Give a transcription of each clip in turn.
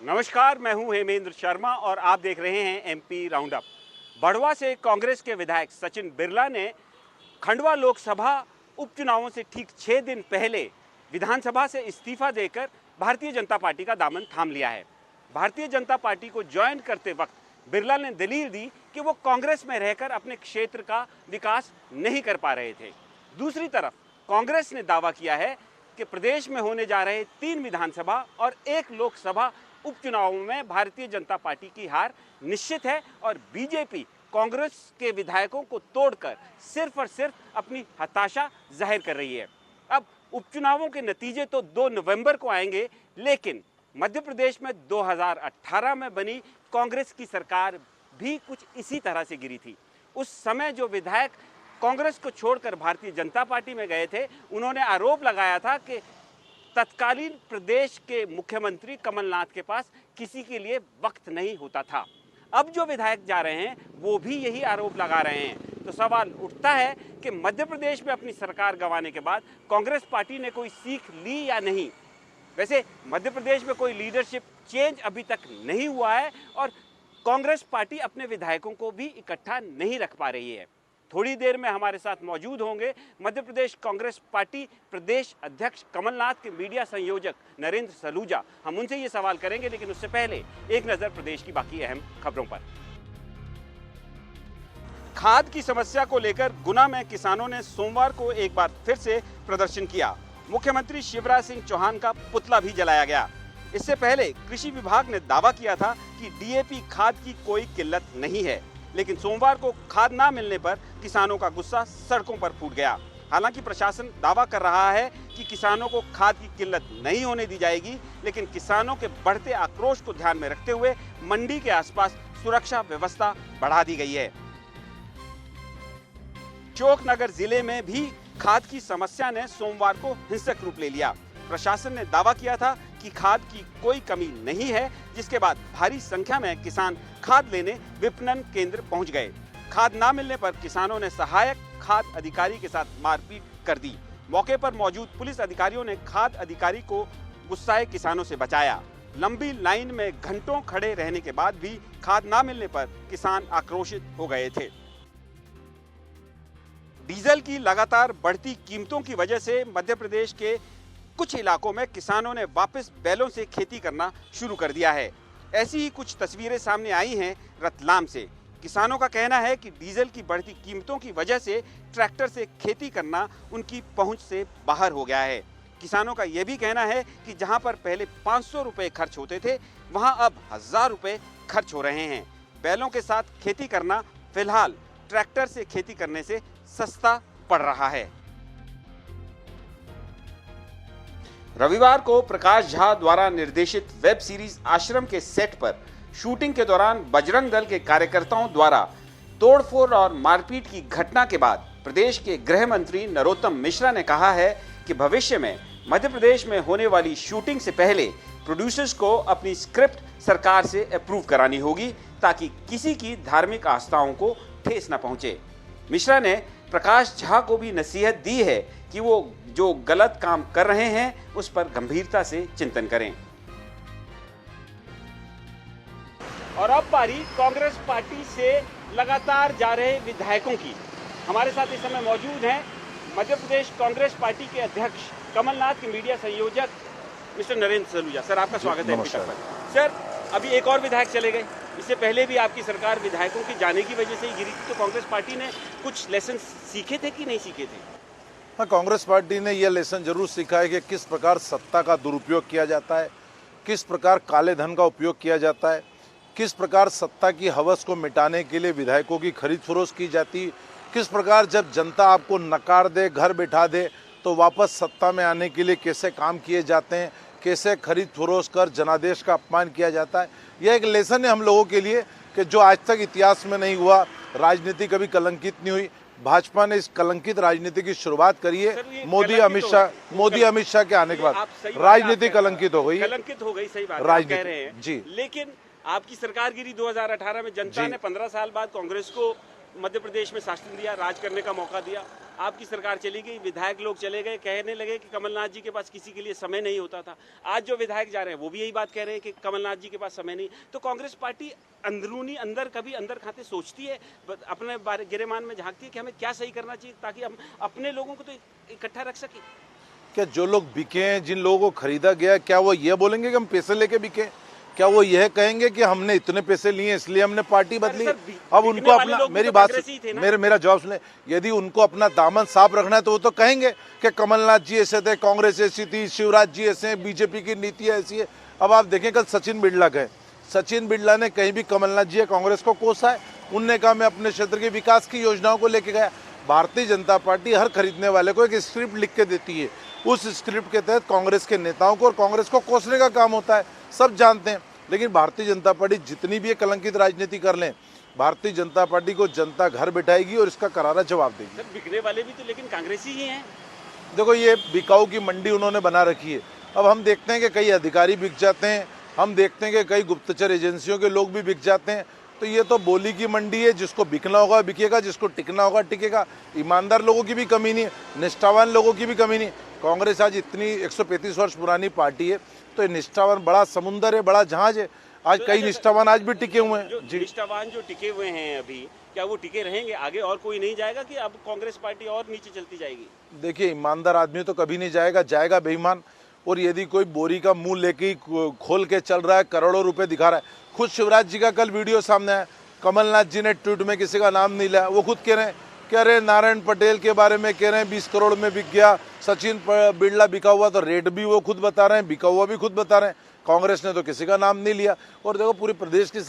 नमस्कार, मैं हूं हेमेंद्र शर्मा और आप देख रहे हैं एमपी राउंडअप। बढ़वा से कांग्रेस के विधायक सचिन बिरला ने खंडवा लोकसभा उपचुनावों से ठीक 6 दिन पहले विधानसभा से इस्तीफा देकर भारतीय जनता पार्टी का दामन थाम लिया है। भारतीय जनता पार्टी को ज्वाइन करते वक्त बिरला ने दलील दी कि वो कांग्रेस में रहकर अपने क्षेत्र का विकास नहीं कर पा रहे थे। दूसरी तरफ कांग्रेस ने दावा किया है कि प्रदेश में होने जा रहे 3 विधानसभा और 1 लोकसभा उपचुनावों में भारतीय जनता पार्टी की हार निश्चित है और बीजेपी कांग्रेस के विधायकों को तोड़कर सिर्फ और सिर्फ अपनी हताशा जाहिर कर रही है। अब उपचुनावों के नतीजे तो 2 नवंबर को आएंगे, लेकिन मध्य प्रदेश में 2018 में बनी कांग्रेस की सरकार भी कुछ इसी तरह से गिरी थी। उस समय जो विधायक कांग्रेस को छोड़कर भारतीय जनता पार्टी में गए थे, उन्होंने आरोप लगाया था कि तत्कालीन प्रदेश के मुख्यमंत्री कमलनाथ के पास किसी के लिए वक्त नहीं होता था। अब जो विधायक जा रहे हैं वो भी यही आरोप लगा रहे हैं। तो सवाल उठता है कि मध्य प्रदेश में अपनी सरकार गंवाने के बाद कांग्रेस पार्टी ने कोई सीख ली या नहीं। वैसे मध्य प्रदेश में कोई लीडरशिप चेंज अभी तक नहीं हुआ है और कांग्रेस पार्टी अपने विधायकों को भी इकट्ठा नहीं रख पा रही है। थोड़ी देर में हमारे साथ मौजूद होंगे मध्य प्रदेश कांग्रेस पार्टी प्रदेश अध्यक्ष कमलनाथ के मीडिया संयोजक नरेंद्र सलूजा। हम उनसे ये सवाल करेंगे, लेकिन उससे पहले एक नजर प्रदेश की बाकी अहम खबरों पर। खाद की समस्या को लेकर गुना में किसानों ने सोमवार को एक बार फिर से प्रदर्शन किया। मुख्यमंत्री शिवराज सिंह चौहान का पुतला भी जलाया गया। इससे पहले कृषि विभाग ने दावा किया था कि डीएपी खाद की कोई किल्लत नहीं है, लेकिन सोमवार को खाद ना मिलने पर किसानों का गुस्सा सड़कों पर फूट गया। हालांकि प्रशासन दावा कर रहा है कि किसानों को खाद की किल्लत नहीं होने दी जाएगी, लेकिन किसानों के बढ़ते आक्रोश को ध्यान में रखते हुए मंडी के आसपास सुरक्षा व्यवस्था बढ़ा दी गई है। अशोकनगर जिले में भी खाद की समस्या ने सोमवार को हिंसक रूप ले लिया। प्रशासन ने दावा किया था कि खाद की कोई कमी नहीं है, जिसके बाद भारी संख्या में किसान खाद लेने विपणन केंद्र पहुंच गए। खाद ना मिलने पर किसानों ने सहायक खाद अधिकारी के साथ मारपीट कर दी। मौके पर मौजूद पुलिस अधिकारियों ने खाद अधिकारी को गुस्साए किसानों से बचाया। लंबी लाइन में घंटों खड़े रहने के बाद भी खाद ना मिलने पर किसान आक्रोशित हो गए थे। डीजल की लगातार बढ़ती कीमतों की वजह से मध्य प्रदेश के कुछ इलाकों में किसानों ने वापस बैलों से खेती करना शुरू कर दिया है। ऐसी ही कुछ तस्वीरें सामने आई हैं रतलाम से। किसानों का कहना है कि डीजल की बढ़ती कीमतों की वजह से ट्रैक्टर से खेती करना उनकी पहुंच से बाहर हो गया है। किसानों का यह भी कहना है कि जहां पर पहले 500 रुपये खर्च होते थे, वहां अब 1000 रुपये खर्च हो रहे हैं। बैलों के साथ खेती करना फिलहाल ट्रैक्टर से खेती करने से सस्ता पड़ रहा है। रविवार को प्रकाश झा द्वारा निर्देशित वेब सीरीज आश्रम के सेट पर शूटिंग के दौरान बजरंग दल के कार्यकर्ताओं द्वारा तोड़फोड़ और मारपीट की घटना के बाद प्रदेश के गृह मंत्री नरोत्तम मिश्रा ने कहा है कि भविष्य में मध्य प्रदेश में होने वाली शूटिंग से पहले प्रोड्यूसर्स को अपनी स्क्रिप्ट सरकार से अप्रूव करानी होगी, ताकि किसी की धार्मिक आस्थाओं को ठेस न पहुंचे। मिश्रा ने प्रकाश झा को भी नसीहत दी है कि वो जो गलत काम कर रहे हैं उस पर गंभीरता से चिंतन करें। और अब बारी कांग्रेस पार्टी से लगातार जा रहे विधायकों की। हमारे साथ इस समय मौजूद हैं मध्य प्रदेश कांग्रेस पार्टी के अध्यक्ष कमलनाथ के मीडिया संयोजक मिस्टर नरेंद्र सलूजा। सर, आपका स्वागत है। सर, अभी एक और विधायक चले गए। इससे पहले भी आपकी सरकार विधायकों के जाने की वजह से ही गिरी थी। तो कांग्रेस पार्टी ने कुछ लेसन सीखे थे कि नहीं सीखे थे? हाँ, कांग्रेस पार्टी ने यह लेसन जरूर सीखा है कि किस प्रकार सत्ता का दुरुपयोग किया जाता है, किस प्रकार काले धन का उपयोग किया जाता है, किस प्रकार सत्ता की हवस को मिटाने के लिए विधायकों की खरीद फरोख्त की जाती है, किस प्रकार जब जनता आपको नकार दे, घर बैठा दे, तो वापस सत्ता में आने के लिए कैसे काम किए जाते हैं, कैसे खरीद फरोख्त कर जनादेश का अपमान किया जाता है। यह एक लेसन है हम लोगों के लिए कि जो आज तक इतिहास में नहीं हुआ। राजनीति कभी कलंकित नहीं हुई। भाजपा ने इस कलंकित राजनीति की शुरुआत करी है। मोदी अमित शाह के आने के बाद राजनीति कलंकित हो गई। सही बात कह रहे हैं जी। लेकिन आपकी सरकार गिरी 2018 में। जनता ने 15 साल बाद कांग्रेस को मध्य प्रदेश में शासन दिया, राज करने का मौका दिया, आपकी सरकार चली गई, विधायक लोग चले गए, कहने लगे कि कमलनाथ जी के पास किसी के लिए समय नहीं होता था। आज जो विधायक जा रहे हैं वो भी यही बात कह रहे हैं कि कमलनाथ जी के पास समय नहीं। तो कांग्रेस पार्टी अंदरूनी कभी अंदर खाते सोचती है, अपने बारे गिरेमान में झांकती है कि हमें क्या सही करना चाहिए ताकि हम अपने लोगों को तो इकट्ठा रख सकें। क्या जो लोग बिके हैं, जिन लोगों को खरीदा गया, क्या वो ये बोलेंगे कि हम पैसे लेके बिके? क्या वो यह कहेंगे कि हमने इतने पैसे लिए इसलिए हमने पार्टी बदली? अब उनको अपना, मेरी बात, मेरा जवाब सुने, यदि उनको अपना दामन साफ रखना है तो वो तो कहेंगे कि कमलनाथ जी ऐसे थे, कांग्रेस ऐसी थी, शिवराज जी ऐसे हैं, बीजेपी की नीति ऐसी है। अब आप देखें, कल सचिन बिरला गए, सचिन बिरला ने कहीं भी कमलनाथ जी या कांग्रेस को कोसा है? उनने कहा मैं अपने क्षेत्र के विकास की योजनाओं को लेके गया। भारतीय जनता पार्टी हर खरीदने वाले को एक स्क्रिप्ट लिख के देती है, उस स्क्रिप्ट के तहत कांग्रेस के नेताओं को और कांग्रेस को कोसने का काम होता है, सब जानते हैं। लेकिन भारतीय जनता पार्टी जितनी भी ये कलंकित राजनीति कर लें, भारतीय जनता पार्टी को जनता घर बिठाएगी और इसका करारा जवाब देगी। सर, बिकने वाले भी तो लेकिन कांग्रेसी ही हैं। देखो, ये बिकाऊ की मंडी उन्होंने बना रखी है। अब हम देखते हैं कि कई अधिकारी बिक जाते हैं, हम देखते हैं कि कई गुप्तचर एजेंसियों के लोग भी बिक जाते हैं। तो ये तो बोली की मंडी है, जिसको बिकना होगा बिकेगा, जिसको टिकना होगा टिकेगा। ईमानदार लोगों की भी कमी नहीं है, निष्ठावान लोगों की भी कमी नहीं। कांग्रेस आज इतनी 135 वर्ष पुरानी पार्टी है, तो ये निष्ठावान बड़ा समुंदर है, बड़ा जहाज है। आज कई निष्ठावान आज भी टिके हुए हैं। जो निष्ठावान जो टिके हुए हैं अभी, क्या वो टिके रहेंगे आगे? और कोई नहीं जाएगा कि अब कांग्रेस पार्टी और नीचे चलती जाएगी? देखिए, ईमानदार आदमी तो कभी नहीं जाएगा, जाएगा बेईमान। और यदि कोई बोरी का मुंह लेके खोल के चल रहा है, करोड़ों रुपए दिखा रहा है। खुद शिवराज जी का कल वीडियो सामने आया, कमलनाथ जी ने ट्वीट में किसी का नाम नहीं लिया, वो खुद कह रहे हैं नारायण पटेल के बारे में कह रहे हैं 20 करोड़ में बिक गया, सचिन बिरला बिका हुआ, तो रेट भी वो खुद बता रहे हैं, बिका हुआ भी खुद बता रहे हैं। कांग्रेस ने तो किसी का नाम नहीं लिया। और देखो, पूरे प्रदेश की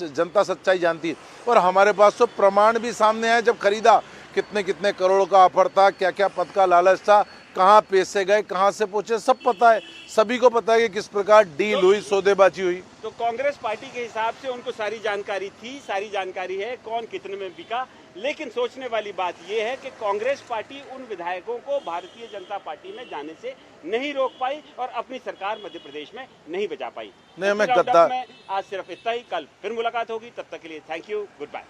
जनता सच्चाई जानती है, और हमारे पास तो प्रमाण भी सामने आए। जब खरीदा, कितने कितने करोड़ का ऑफर था, क्या क्या पद का लालच था, कहाँ पैसे गए, कहाँ से पहुंचे, सब पता है। सभी को पता है कि किस प्रकार डील हुई, सौदेबाजी हुई। तो कांग्रेस पार्टी के हिसाब से उनको सारी जानकारी थी, सारी जानकारी है कौन कितने में बिका। लेकिन सोचने वाली बात यह है कि कांग्रेस पार्टी उन विधायकों को भारतीय जनता पार्टी में जाने से नहीं रोक पाई और अपनी सरकार मध्य प्रदेश में नहीं बचा पाई। नहीं, मैं गद्दार। आज सिर्फ इतना ही, कल फिर मुलाकात होगी, तब तक के लिए थैंक यू, गुड बाय।